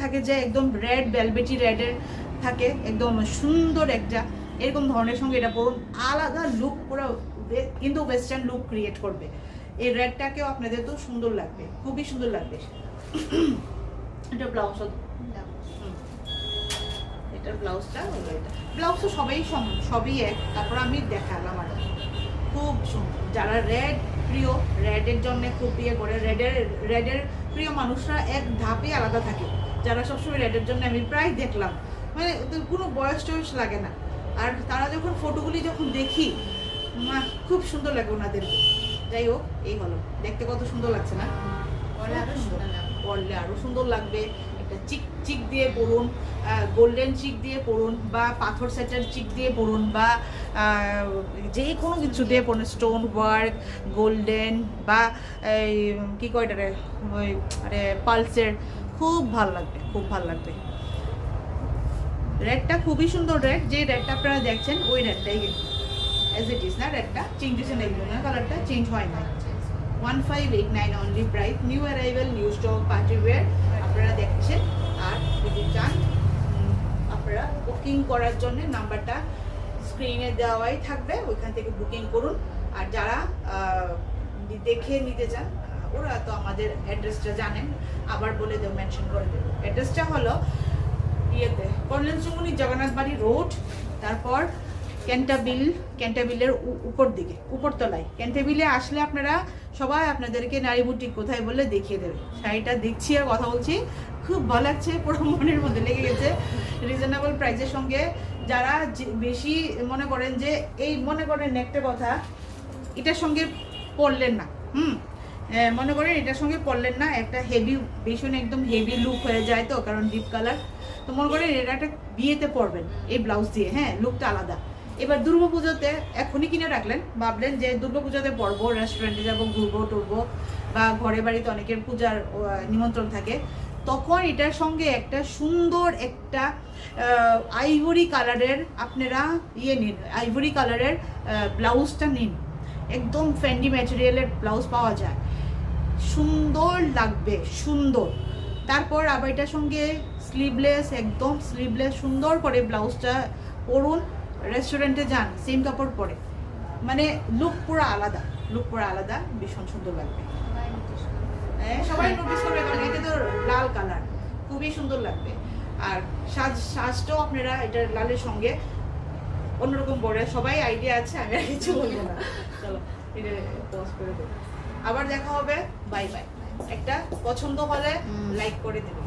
থাকে যে একদম রেড ভেলভেটি রেডের থাকে, একদম সুন্দর একটা এরকম ধরনের সঙ্গে এটা পরুন, আলাদা লুক পুরো কিন্তু ওয়েস্টার্ন লুক ক্রিয়েট করবে। এই রেডটাকেও আপনাদের তো সুন্দর লাগবে, খুবই সুন্দর লাগবে। এটা ব্লাউজ, এটার ব্লাউজটা হলো এটা। ব্লাউজ তো সবই এক। তারপর আমি দেখালাম আর খুব সুন্দর। যারা রেড প্রিয়, রেডের জন্য খুব ইয়ে করে, রেডের প্রিয় মানুষরা এক ধাপে আলাদা থাকে। যারা সবসময় রেডের জন্য আমি প্রায় দেখলাম, মানে কোনো বয়স টয়স লাগে না। আর তারা যখন ফটোগুলি যখন দেখি, খুব সুন্দর লাগে ওনাদেরকে। যাই হোক, এই হলো, দেখতে কত সুন্দর লাগছে না? পরলে আরো সুন্দর লাগবে। একটা চিক দিয়ে পরুন, গোল্ডেন চিক দিয়ে পরুন, বা পাথর সেটের চিক দিয়ে পরুন, বা যে কোনো কিছু দিয়ে পরুন, স্টোন ওয়ার্ক, গোল্ডেন, বা এই কী কয় এটারে, ওই আরে পালসের, খুব ভালো লাগবে, খুব ভালো লাগবে। রেডটা খুবই সুন্দর রেড, যে রেডটা আপনারা দেখছেন ওই রেডটাই কিন্তু অ্যাজ ইট ইজ না, রেডটা চেঞ্জ হয়েছে না, এগুলো না, কালারটা চেঞ্জ হয় না। 1589 only price, new arrival, new stock, party wear আপনারা দেখছেন। আর যদি চান আপনারা বুকিং করার জন্য নাম্বারটা স্ক্রিনে দেওয়াই থাকবে, ওইখান থেকে বুকিং করুন। আর যারা দেখে নিতে চান ওরা তো আমাদের অ্যাড্রেসটা জানেন, আবার বলে দেব, মেনশন করে দেব। অ্যাড্রেসটা হলো ইয়েতে কর্নেল চুমুনি জগন্নাথ বাড়ি রোড, তারপর ক্যান্টাবিলের উপর দিকে, উপরতলায়। ক্যান্টাবিলে আসলে আপনারা সবাই আপনাদেরকে নারী বুটিক কোথায় বলে দেখিয়ে দেবে। শাড়িটা দেখছি আর কথা বলছি, খুব ভালো লাগছে, পুরো মনের মধ্যে লেগে গেছে। রিজনেবল প্রাইসের সঙ্গে যারা বেশি মনে করেন যে এই মনে করেন একটা কথা, এটার সঙ্গে পরলেন না, মনে করেন এটার সঙ্গে পরলেন না, একটা হেভি ভীষণ একদম হেভি লুক হয়ে যায়, তো কারণ ডিপ কালার, তো মনে করেন এটা একটা বিয়েতে পরবেন এই ব্লাউজ দিয়ে, হ্যাঁ লুকটা আলাদা। এবার দুর্গাপুজোতে এখনই কিনে রাখলেন, ভাবলেন যে দুর্গাপুজোতে পরবো, রেস্টুরেন্টে যাবো, ঘুরবো টুরবো, বা ঘরে বাড়িতে অনেকের পূজার নিমন্ত্রণ থাকে, তখন এটার সঙ্গে একটা সুন্দর একটা আইভরি কালারের আপনারা ইয়ে নিন, আইভরি কালারের ব্লাউজটা নিন, একদম ফ্যান্ডি ম্যাটেরিয়ালের ব্লাউজ পাওয়া যায়, সুন্দর লাগবে, সুন্দর। তারপর আবার এটার সঙ্গে স্লিভলেস, একদম স্লিভলেস সুন্দর করে ব্লাউজটা পরুন, রেস্টুরেন্টে যান সেম কাপড় পরে, মানে লুক পুরো আলাদা, লুক পুরো আলাদা, ভীষণ সুন্দর লাগবে। সবাই নোটিস করবে, কারণ এটা তো লাল কালার, খুবই সুন্দর লাগবে। আর সাজটাও আপনারা এটা লালের সঙ্গে অন্যরকম পরে, সবাই আইডিয়া আছে, আমি আর কিছু বলবো না। চলো এটা পজ করে দেবো, আবার দেখা হবে, বাই বাই। একটা পছন্দ হলে লাইক করে দেবেন।